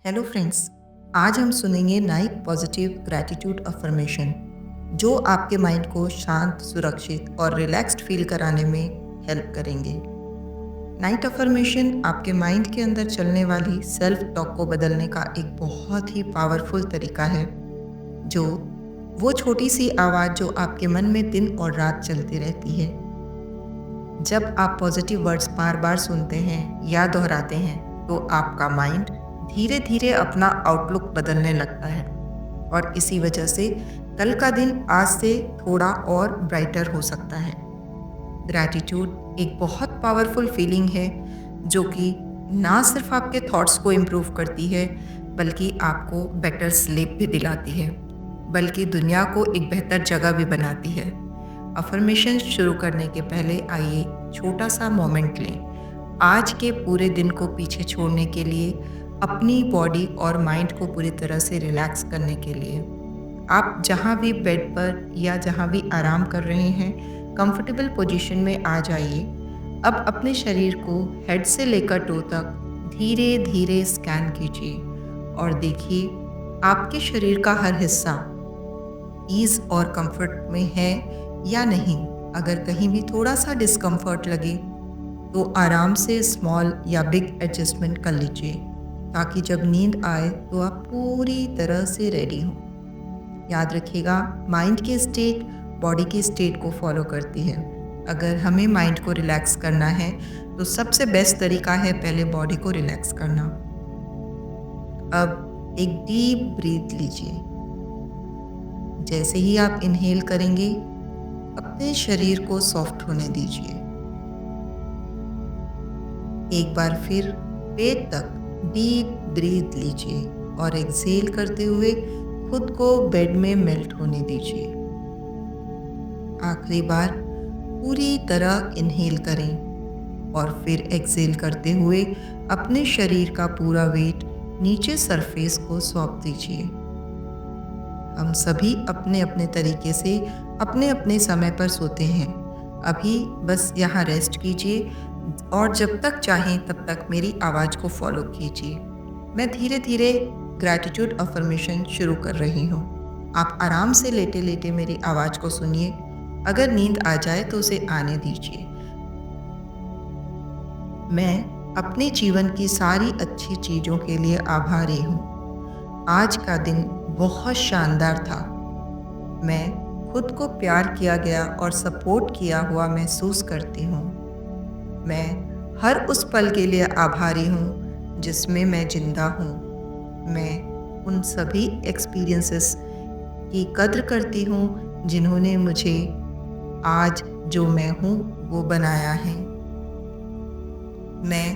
Hello friends. आज हम सुनेंगे नाइट पॉजिटिव ग्रैटिट्यूड अफर्मेशन जो आपके माइंड को शांत, सुरक्षित और रिलैक्स्ड फील कराने में हेल्प करेंगे। नाइट अफर्मेशन आपके माइंड के अंदर चलने वाली सेल्फ टॉक को बदलने का एक बहुत ही पावरफुल तरीका है। जो वो छोटी सी आवाज़ जो आपके मन में दिन और रात चलती रहती है। जब आप पॉजिटिव वर्ड्स बार बार सुनते हैं या दोहराते हैं तो आपका माइंड धीरे धीरे अपना आउटलुक बदलने लगता है और इसी वजह से कल का दिन आज से थोड़ा और ब्राइटर हो सकता है। ग्रैटिट्यूड एक बहुत पावरफुल फीलिंग है जो कि ना सिर्फ आपके थॉट्स को इम्प्रूव करती है बल्कि आपको बेटर स्लीप भी दिलाती है, बल्कि दुनिया को एक बेहतर जगह भी बनाती है। अफर्मेशन शुरू करने के पहले आइए छोटा सा मोमेंट लें। आज के पूरे दिन को पीछे छोड़ने के लिए, अपनी बॉडी और माइंड को पूरी तरह से रिलैक्स करने के लिए आप जहाँ भी बेड पर या जहाँ भी आराम कर रहे हैं, कंफर्टेबल पोजीशन में आ जाइए। अब अपने शरीर को हेड से लेकर टो तक धीरे धीरे स्कैन कीजिए और देखिए आपके शरीर का हर हिस्सा ईज और कंफर्ट में है या नहीं। अगर कहीं भी थोड़ा सा डिस्कम्फर्ट लगे तो आराम से स्मॉल या बिग एडजस्टमेंट कर लीजिए ताकि जब नींद आए तो आप पूरी तरह से रेडी हों। याद रखिएगा, माइंड की स्टेट बॉडी की स्टेट को फॉलो करती है। अगर हमें माइंड को रिलैक्स करना है तो सबसे बेस्ट तरीका है पहले बॉडी को रिलैक्स करना। अब एक डीप ब्रीथ लीजिए। जैसे ही आप इनहेल करेंगे अपने शरीर को सॉफ्ट होने दीजिए। एक बार फिर पेट तक डीप ब्रीथ लीजिए और एक्सहेल करते हुए खुद को बेड में मेल्ट होने दीजिए। आखिरी बार पूरी तरह इनहेल करें और फिर एक्सहेल करते हुए अपने शरीर का पूरा वेट नीचे सरफेस को सौंप दीजिए। हम सभी अपने अपने तरीके से अपने अपने समय पर सोते हैं। अभी बस यहाँ रेस्ट कीजिए और जब तक चाहें तब तक मेरी आवाज़ को फॉलो कीजिए। मैं धीरे धीरे ग्रैटिट्यूड अफर्मेशन शुरू कर रही हूँ। आप आराम से लेटे लेटे मेरी आवाज़ को सुनिए। अगर नींद आ जाए तो उसे आने दीजिए। मैं अपने जीवन की सारी अच्छी चीज़ों के लिए आभारी हूँ। आज का दिन बहुत शानदार था। मैं खुद को प्यार किया गया और सपोर्ट किया हुआ महसूस करती हूँ। मैं हर उस पल के लिए आभारी हूँ जिसमें मैं जिंदा हूँ। मैं उन सभी एक्सपीरियंसेस की कद्र करती हूँ जिन्होंने मुझे आज जो मैं हूँ वो बनाया है। मैं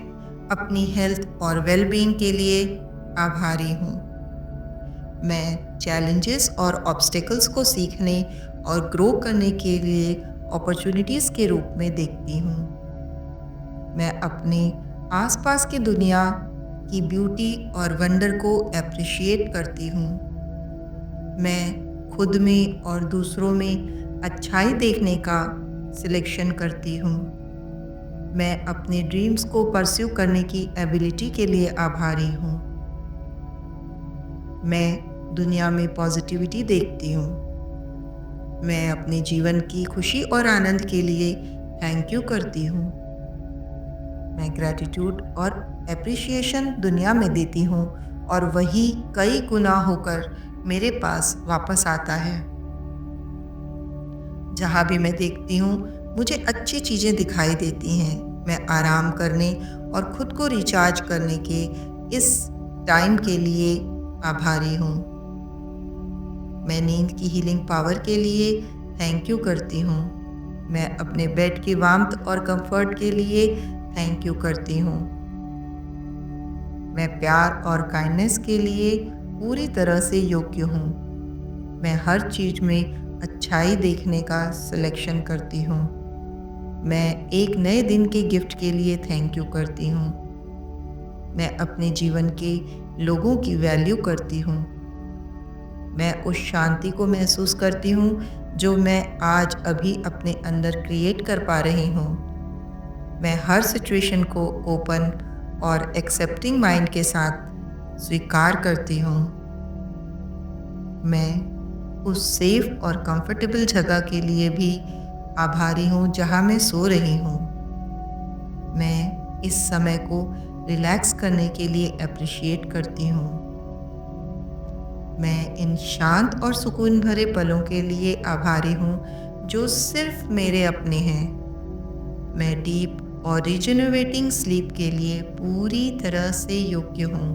अपनी हेल्थ और वेलबीइंग के लिए आभारी हूँ। मैं चैलेंजेस और ऑब्स्टेकल्स को सीखने और ग्रो करने के लिए अपॉर्चुनिटीज़ के रूप में देखती हूँ। मैं अपने आसपास की दुनिया की ब्यूटी और वंडर को अप्रिशिएट करती हूँ। मैं खुद में और दूसरों में अच्छाई देखने का सिलेक्शन करती हूँ। मैं अपने ड्रीम्स को परस्यू करने की एबिलिटी के लिए आभारी हूँ। मैं दुनिया में पॉजिटिविटी देखती हूँ। मैं अपने जीवन की खुशी और आनंद के लिए थैंक यू करती हूँ। मैं ग्रैटिट्यूड और एप्रिशिएशन दुनिया में देती हूँ और वही कई गुना होकर मेरे पास वापस आता है। जहाँ भी मैं देखती हूँ मुझे अच्छी चीज़ें दिखाई देती हैं। मैं आराम करने और खुद को रिचार्ज करने के इस टाइम के लिए आभारी हूँ। मैं नींद की हीलिंग पावर के लिए थैंक यू करती हूँ। मैं अपने बेड की वार्मथ और कंफर्ट के लिए थैंक यू करती हूँ। मैं प्यार और काइंडनेस के लिए पूरी तरह से योग्य हूँ। मैं हर चीज़ में अच्छाई देखने का सिलेक्शन करती हूँ। मैं एक नए दिन के गिफ्ट के लिए थैंक यू करती हूँ। मैं अपने जीवन के लोगों की वैल्यू करती हूँ। मैं उस शांति को महसूस करती हूँ जो मैं आज अभी अपने अंदर क्रिएट कर पा रही हूँ। मैं हर सिचुएशन को ओपन और एक्सेप्टिंग माइंड के साथ स्वीकार करती हूँ। मैं उस सेफ और कंफर्टेबल जगह के लिए भी आभारी हूँ जहाँ मैं सो रही हूँ। मैं इस समय को रिलैक्स करने के लिए एप्रिशिएट करती हूँ। मैं इन शांत और सुकून भरे पलों के लिए आभारी हूँ जो सिर्फ मेरे अपने हैं। मैं डीप और रिजनरेटिंग स्लीप के लिए पूरी तरह से योग्य हूँ।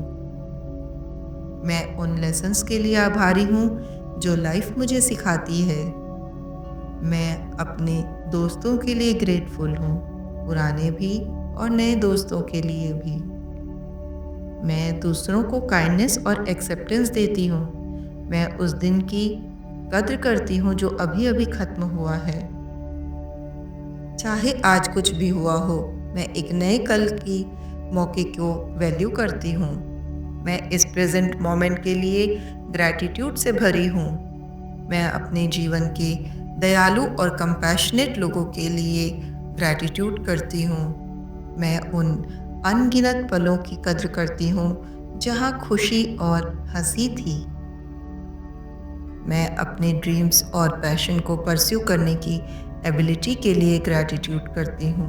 मैं उन लेसन्स के लिए आभारी हूँ जो लाइफ मुझे सिखाती है। मैं अपने दोस्तों के लिए ग्रेटफुल हूँ, पुराने भी और नए दोस्तों के लिए भी। मैं दूसरों को काइंडनेस और एक्सेप्टेंस देती हूँ। मैं उस दिन की कद्र करती हूँ जो अभी अभी ख़त्म हुआ है। चाहे आज कुछ भी हुआ हो, मैं एक नए कल की मौके को वैल्यू करती हूँ। मैं इस प्रेजेंट मोमेंट के लिए ग्रैटिट्यूड से भरी हूँ। मैं अपने जीवन के दयालु और कंपैशनेट लोगों के लिए ग्रैटिट्यूड करती हूँ। मैं उन अनगिनत पलों की कद्र करती हूँ जहाँ खुशी और हंसी थी। मैं अपने ड्रीम्स और पैशन को परस्यू करने की एबिलिटी के लिए ग्रैटिट्यूड करती हूँ।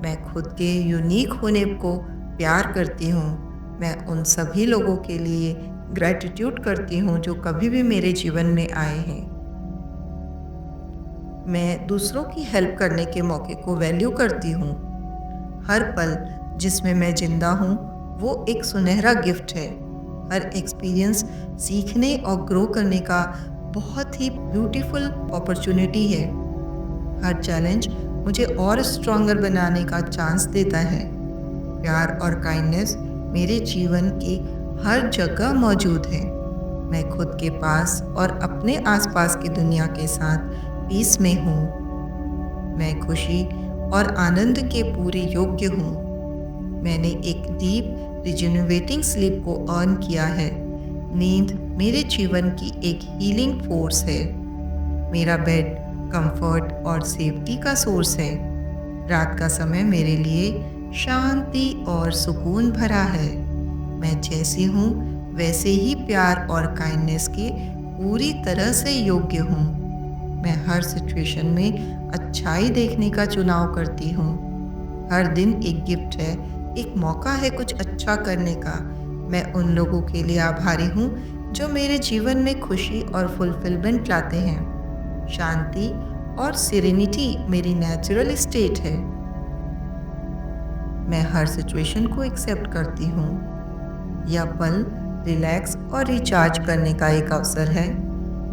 मैं खुद के यूनिक होने को प्यार करती हूँ। मैं उन सभी लोगों के लिए ग्रैटिट्यूड करती हूँ जो कभी भी मेरे जीवन में आए हैं। मैं दूसरों की हेल्प करने के मौके को वैल्यू करती हूँ। हर पल जिसमें मैं जिंदा हूँ वो एक सुनहरा गिफ्ट है। हर एक्सपीरियंस सीखने और ग्रो करने का बहुत ही ब्यूटीफुल अपॉर्चुनिटी है। हर चैलेंज मुझे और स्ट्रॉन्गर बनाने का चांस देता है। प्यार और काइंडनेस मेरे जीवन की हर जगह मौजूद है। मैं खुद के पास और अपने आसपास की दुनिया के साथ पीस में हूँ। मैं खुशी और आनंद के पूरे योग्य हूँ। मैंने एक डीप रिजनरेटिंग स्लीप को अर्न किया है। नींद मेरे जीवन की एक हीलिंग फोर्स है। मेरा बेड कंफर्ट और सेफ्टी का सोर्स है। रात का समय मेरे लिए शांति और सुकून भरा है। मैं जैसी हूँ वैसे ही प्यार और काइंडनेस के पूरी तरह से योग्य हूँ। मैं हर सिचुएशन में अच्छाई देखने का चुनाव करती हूँ। हर दिन एक गिफ्ट है, एक मौका है कुछ अच्छा करने का। मैं उन लोगों के लिए आभारी हूँ जो मेरे जीवन में खुशी और फुलफिलमेंट लाते हैं। शांति और सिरेनिटी मेरी नेचुरल स्टेट है। मैं हर सिचुएशन को एक्सेप्ट करती हूँ। यह पल रिलैक्स और रिचार्ज करने का एक अवसर है।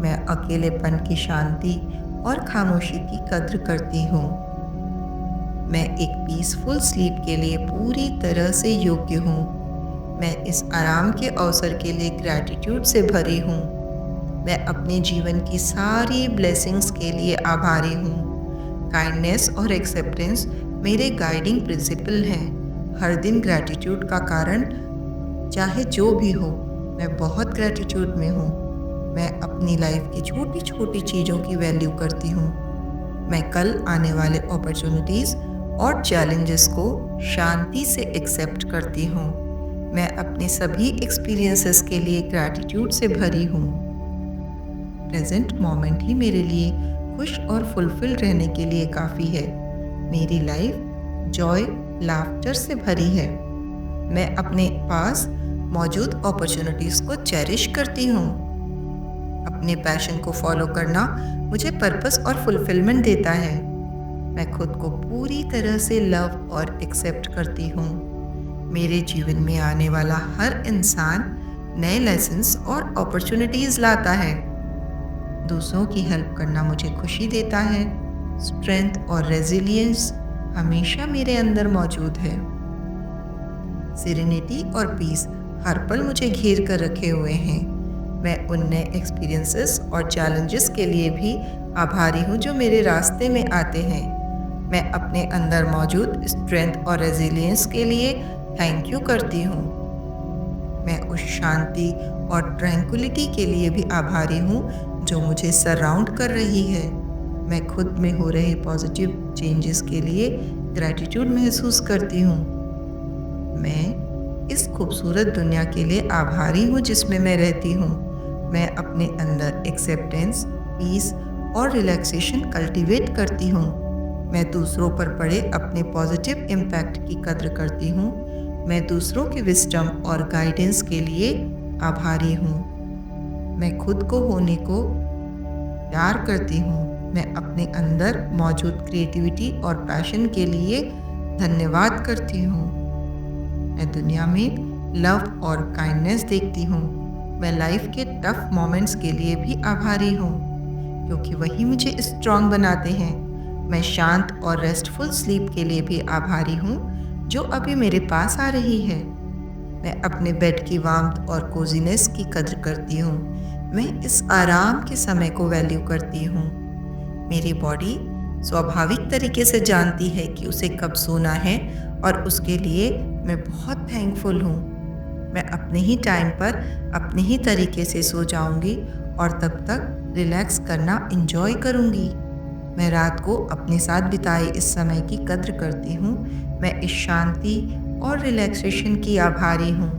मैं अकेलेपन की शांति और खामोशी की कद्र करती हूँ। मैं एक पीसफुल स्लीप के लिए पूरी तरह से योग्य हूँ। मैं इस आराम के अवसर के लिए ग्रैटिट्यूड से भरी हूँ। मैं अपने जीवन की सारी ब्लेसिंग्स के लिए आभारी हूँ। काइंडनेस और एक्सेप्टेंस मेरे गाइडिंग प्रिंसिपल हैं। हर दिन ग्रैटिट्यूड का कारण चाहे जो भी हो, मैं बहुत ग्रैटिट्यूड में हूँ। मैं अपनी लाइफ की छोटी छोटी चीज़ों की वैल्यू करती हूँ। मैं कल आने वाले अपॉर्चुनिटीज़ और चैलेंजेस को शांति से एक्सेप्ट करती हूँ। मैं अपने सभी एक्सपीरियंसेस के लिए ग्रैटिट्यूड से भरी हूँ। प्रेजेंट मोमेंट ही मेरे लिए खुश और फुलफिल रहने के लिए काफ़ी है। मेरी लाइफ जॉय लाफ्टर से भरी है। मैं अपने पास मौजूद अपॉर्चुनिटीज़ को चेरिश करती हूँ। अपने पैशन को फॉलो करना मुझे पर्पस और फुलफिलमेंट देता है। मैं खुद को पूरी तरह से लव और एक्सेप्ट करती हूँ। मेरे जीवन में आने वाला हर इंसान नए लेसन्स और अपॉर्चुनिटीज़ लाता है। दूसरों की हेल्प करना मुझे खुशी देता है। स्ट्रेंथ और रेजिलियंस हमेशा मेरे अंदर मौजूद है। सिरेनिटी और पीस हर पल मुझे घेर कर रखे हुए हैं। मैं उन नए एक्सपीरियंसेस और चैलेंजेस के लिए भी आभारी हूँ जो मेरे रास्ते में आते हैं। मैं अपने अंदर मौजूद स्ट्रेंथ और रेजिलियंस के लिए थैंक यू करती हूँ। मैं उस शांति और ट्रैंक्विलिटी के लिए भी आभारी हूँ जो मुझे सराउंड कर रही है। मैं खुद में हो रहे पॉजिटिव चेंजेस के लिए ग्रैटिट्यूड महसूस करती हूँ। मैं इस खूबसूरत दुनिया के लिए आभारी हूँ जिसमें मैं रहती हूँ। मैं अपने अंदर एक्सेप्टेंस, पीस और रिलैक्सेशन कल्टीवेट करती हूँ। मैं दूसरों पर पड़े अपने पॉजिटिव इम्पैक्ट की कद्र करती हूँ। मैं दूसरों की विजडम और गाइडेंस के लिए आभारी हूँ। मैं खुद को होने को प्यार करती हूँ। मैं अपने अंदर मौजूद क्रिएटिविटी और पैशन के लिए धन्यवाद करती हूँ। मैं दुनिया में लव और काइंडनेस देखती हूँ। मैं लाइफ के टफ मोमेंट्स के लिए भी आभारी हूँ, क्योंकि वही मुझे स्ट्रांग बनाते हैं। मैं शांत और रेस्टफुल स्लीप के लिए भी आभारी हूँ, जो अभी मेरे पास आ रही है। मैं अपने बेड की वार्मथ और कोजीनेस की कद्र करती हूँ। मैं इस आराम के समय को वैल्यू करती हूँ। मेरी बॉडी स्वाभाविक तरीके से जानती है कि उसे कब सोना है, और उसके लिए मैं बहुत थैंकफुल हूँ। मैं अपने ही टाइम पर अपने ही तरीके से सो जाऊंगी और तब तक रिलैक्स करना एंजॉय करूंगी। मैं रात को अपने साथ बिताए इस समय की कद्र करती हूँ। मैं इस शांति और रिलैक्सेशन की आभारी हूँ,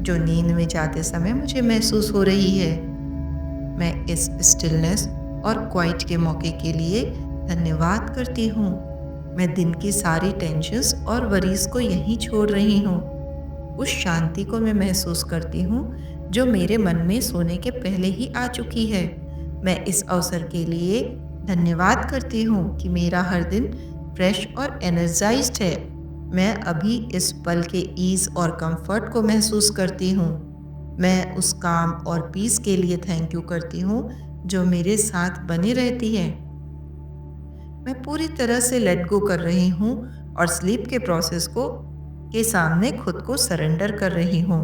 जो नींद में जाते समय मुझे महसूस हो रही है। मैं इस स्टिलनेस और क्वाइट के मौके के लिए धन्यवाद करती हूँ। मैं दिन की सारी टेंशन्स और वरीज को यहीं छोड़ रही हूँ। उस शांति को मैं महसूस करती हूँ जो मेरे मन में सोने के पहले ही आ चुकी है। मैं इस अवसर के लिए धन्यवाद करती हूँ कि मेरा हर दिन फ्रेश और एनर्जाइज्ड है। मैं अभी इस पल के ईज़ और कंफर्ट को महसूस करती हूँ। मैं उस काम और पीस के लिए थैंक यू करती हूँ जो मेरे साथ बनी रहती है। मैं पूरी तरह से लेट गो कर रही हूँ और स्लीप के प्रोसेस को के सामने खुद को सरेंडर कर रही हूँ।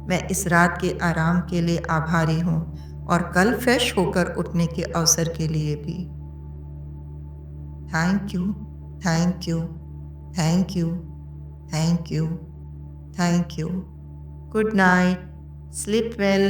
मैं इस रात के आराम के लिए आभारी हूँ और कल फ्रेश होकर उठने के अवसर के लिए भी। Thank you, thank you, thank you, thank you, thank you. Good night, sleep well.